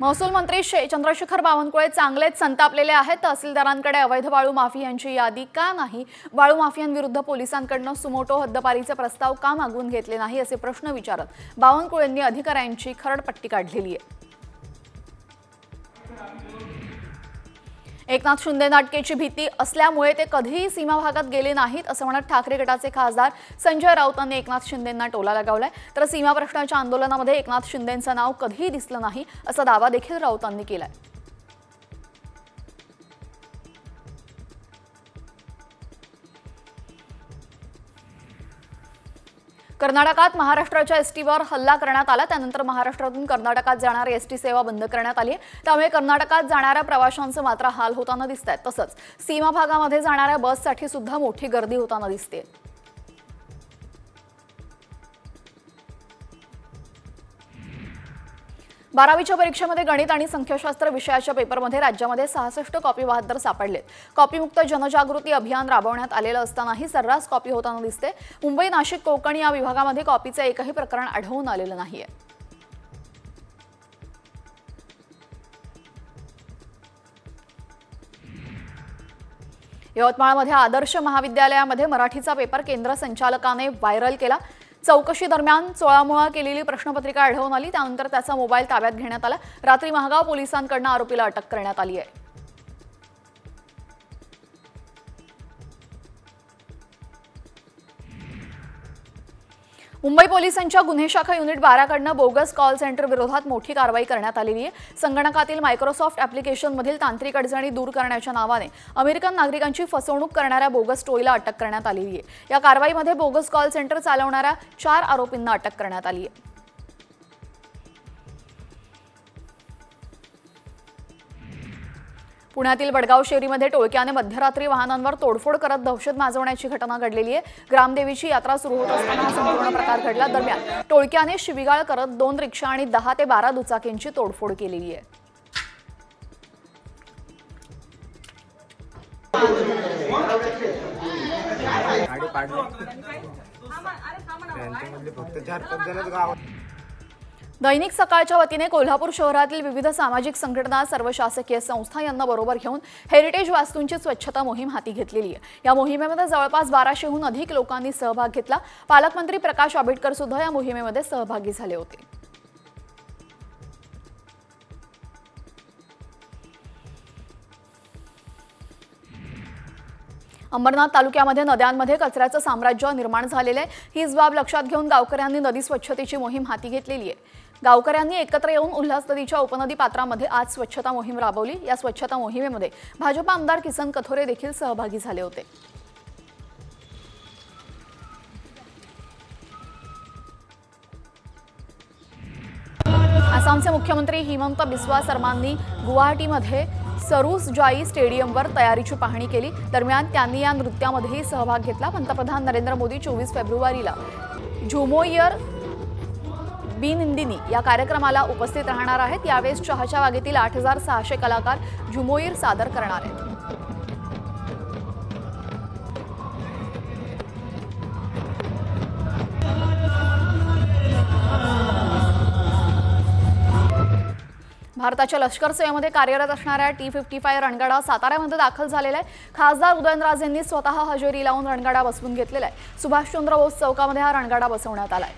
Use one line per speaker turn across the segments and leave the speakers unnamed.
महसूल मंत्री चंद्रशेखर बावनकुळे चांगलेच संतापलेले आहेत। तहसीलदारांकडे अवैध वाळू माफियांची यादी का नाही, वाळू माफियांविरुद्ध पोलिसांकडून सुमोटो हद्दपारीचे प्रस्ताव का मागून घेतले नाही असे प्रश्न विचारत बावनकुळेंनी अधिकाऱ्यांची खरडपट्टी काढलेली आहे। एकनाथ शिंदे नाटकेची भीती असल्यामुळे ते कधीही सीमा भागात गेले नाहीत असं म्हणत ठाकरे गटाचे खासदार संजय राऊतांनी एकनाथ शिंदेंना टोला लगावलाय। तर सीमा प्रश्नाच्या आंदोलनामध्ये एकनाथ शिंदेंचं नाव कधीही दिसलं नाही असा दावा देखील राऊतांनी केलाय। कर्नाटकात महाराष्ट्राच्या एसटीवर हल्ला करण्यात आला। त्यानंतर महाराष्ट्रातून कर्नाटकात जाणारी एसटी सेवा बंद करण्यात आली आहे। त्यामुळे कर्नाटकात जाणाऱ्या प्रवाशांचे मात्र हाल होताना दिसतात। तसंच सीमा भागामध्ये जाणाऱ्या बससाठी सुद्धा मोठी गर्दी होताना दिसते। बारावीच्या परीक्षेमध्ये गणित आणि संख्याशास्त्र विषयाच्या पेपरमध्ये राज्यामध्ये 66 कॉपी बहाद्दर सापडलेत। कॉपीमुक्त जनजागृती अभियान राबवण्यात आलेलं असतानाही सर्रास कॉपी होताना दिसते। मुंबई, नाशिक, कोकण या विभागामध्ये कॉपीचे एकही प्रकरण आढळून आलेलं नाहीये। यवतमाळमध्ये आदर्श महाविद्यालयामध्ये मराठीचा पेपर केंद्र संचालकाने व्हायरल केला। चौकशी दरम्यान चोळामोळा केलेली प्रश्नपत्रिका आढळून आली। त्यानंतर त्याचा मोबाईल ताब्यात घेण्यात आला। रात्री महागाव पोलिसांकडून आरोपीला अटक करण्यात आली आहे। मुंबई पोलिसांच्या गुन्हे शाखा युनिट 12 कडून बोगस कॉल सेंटर विरोधात मोठी कारवाई करण्यात आलेली आहे। संगणकातील मायक्रोसॉफ्ट ॲप्लिकेशनमधील तांत्रिक अडचणी दूर करण्याच्या नावाने अमेरिकन नागरिकांची फसवणूक करणाऱ्या बोगस टोळीला अटक करण्यात आलेली आहे। या कारवाईमध्ये बोगस कॉल सेंटर चालवणाऱ्या 4 आरोपींना अटक करण्यात आली आहे। पुण्यातील वडगाव शेरीमध्ये टोळक्याने मध्यरात्री वाहनांवर तोडफोड करत दहशत माजवण्याची घटना घडलेली आहे। ग्रामदेवीची यात्रा सुरू होत असताना हा संपूर्ण प्रकार घडला। दरम्यान टोळक्याने शिवीगाळ करत 2 रिक्षा आणि 10 ते 12 दुचाकींची तोडफोड केलेली आहे। दैनिक सकाळच्या वतीने कोल्हापूर शहरातील विविध सामाजिक संघटना, सर्व शासकीय संस्था यांना बरोबर घेऊन हेरिटेज वास्तूंची स्वच्छता मोहीम हाती घेतलेली आहे। या मोहिमेमध्ये जवळपास 1200हून अधिक लोकांनी सहभाग घेतला। पालकमंत्री प्रकाश आंबेडकर सुद्धा या मोहिमेमध्ये सहभागी झाले होते। अंबरनाथ तालुक्यामध्ये नद्यांमध्ये कचऱ्याचं साम्राज्य निर्माण झालेलं आहे। हीच बाब लक्षात घेऊन गावकऱ्यांनी नदी स्वच्छतेची मोहीम हाती घेतलेली आहे। गावकऱ्यांनी एकत्र येऊन उल्हास नदीच्या उपनदी पात्रामध्ये आज स्वच्छता मोहीम राबवली। या स्वच्छता मोहिमेमध्ये भाजप आमदार किसन कथोरे देखील सहभागी झाले होते। आसामचे मुख्यमंत्री हिमंत बिस्वा शर्मांनी गुवाहाटीमध्ये सरूस जाई स्टेडियमवर तयारीची पाहणी केली। दरम्यान त्यांनी या नृत्यामध्येही सहभाग घेतला। पंतप्रधान नरेंद्र मोदी 24 फेब्रुवारीला झुमोयर बिनिंदिनी या कार्यक्रमाला उपस्थित राहणार आहेत। यावेळी चहाच्या बागेतील 8600 कलाकार झुमोयर सादर करणार आहेत। भारताच्या लष्कर सेवेमध्ये कार्यरत असणाऱ्या T-55 रणगाडा साताऱ्यामध्ये दाखल झालेला आहे। खासदार उदयनराजेंनी स्वतः हजेरी लावून रणगाडा बसवून घेतलेला आहे। सुभाषचंद्र बोस चौकामध्ये हा रणगाडा बसवण्यात आलाय।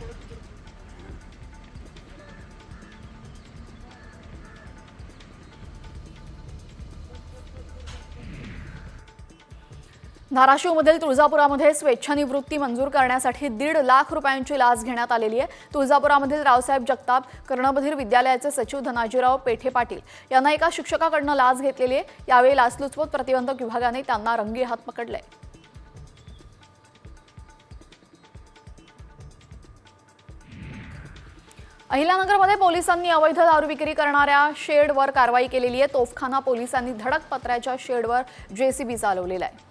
धाराशिवमधील तुळजापुरामध्ये स्वेच्छानिवृत्ती मंजूर करण्यासाठी 1.5 लाख रुपयांची लाच घेण्यात आलेली आहे। तुळजापुरामधील रावसाहेब जगताप कर्णबधीर विद्यालयाचे सचिव धनाजीराव पेठे पाटील यांना एका शिक्षकाकडून लाच घेतलेली आहे। यावेळी लाचलुचपत प्रतिबंधक विभागाने त्यांना रंगी हात पकडले। अहिल्यानगरमध्ये पोलिसांनी अवैध दारू विक्री करणाऱ्या शेडवर कारवाई केलेली आहे। तोफखाना पोलिसांनी धडक पत्र्याच्या शेडवर JCB चालवलेला आहे।